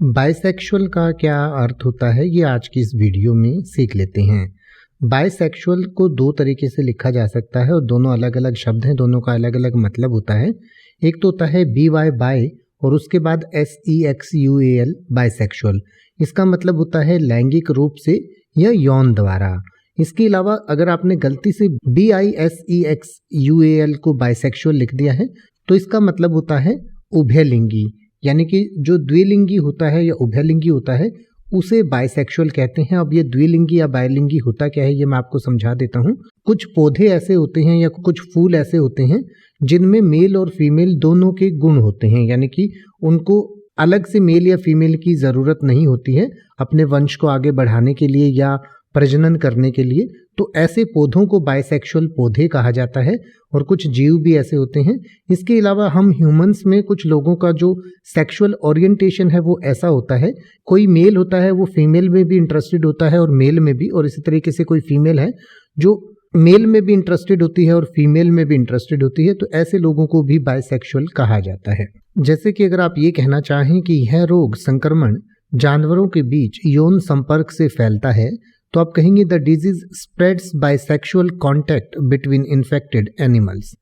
Bisexual का क्या अर्थ होता है, ये आज की इस वीडियो में सीख लेते हैं। बाइसेक्सुअल को दो तरीके से लिखा जा सकता है और दोनों अलग अलग शब्द हैं, दोनों का अलग अलग मतलब होता है। एक तो होता है BY बाय और उसके बाद SEXUAL बाइसेक्सुअल। इसका मतलब होता है लैंगिक रूप से या यौन द्वारा। इसके अलावा अगर आपने गलती से BISEXUAL को बाइसेक्सुअल लिख दिया है तो इसका मतलब होता है उभयलिंगी, यानी कि जो द्विलिंगी होता है या उभयलिंगी होता है उसे बाइसेक्सुअल कहते हैं। अब ये द्विलिंगी या बायलिंगी होता क्या है ये मैं आपको समझा देता हूँ। कुछ पौधे ऐसे होते हैं या कुछ फूल ऐसे होते हैं जिनमें मेल और फीमेल दोनों के गुण होते हैं, यानी कि उनको अलग से मेल या फीमेल की ज़रूरत नहीं होती है अपने वंश को आगे बढ़ाने के लिए या प्रजनन करने के लिए। तो ऐसे पौधों को बाइसेक्सुअल पौधे कहा जाता है और कुछ जीव भी ऐसे होते हैं। इसके अलावा हम ह्यूमंस में कुछ लोगों का जो सेक्सुअल ओरिएंटेशन है वो ऐसा होता है, कोई मेल होता है वो फीमेल में भी इंटरेस्टेड होता है और मेल में भी, और इसी तरीके से कोई फीमेल है जो मेल में भी इंटरेस्टेड होती है और फीमेल में भी इंटरेस्टेड होती है। तो ऐसे लोगों को भी बाइसेक्सुअल कहा जाता है। जैसे कि अगर आप ये कहना चाहें कि यह रोग संक्रमण जानवरों के बीच यौन संपर्क से फैलता है तो आप कहेंगे the disease spreads by sexual contact between infected animals.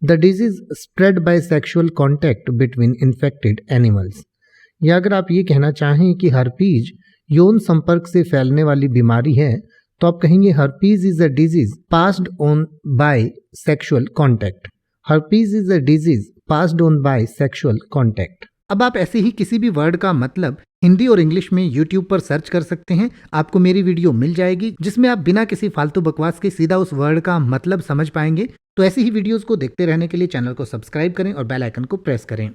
The disease spread by sexual contact between infected animals. या अगर आप ये कहना चाहें कि हर्पीज यौन संपर्क से फैलने वाली बीमारी है तो आप कहेंगे herpes is a disease passed on by sexual contact. Herpes is a disease passed on by sexual contact. अब आप ऐसे ही किसी भी वर्ड का मतलब हिंदी और इंग्लिश में YouTube पर सर्च कर सकते हैं, आपको मेरी वीडियो मिल जाएगी जिसमें आप बिना किसी फालतू बकवास के सीधा उस वर्ड का मतलब समझ पाएंगे। तो ऐसी ही वीडियोस को देखते रहने के लिए चैनल को सब्सक्राइब करें और बेल आइकन को प्रेस करें।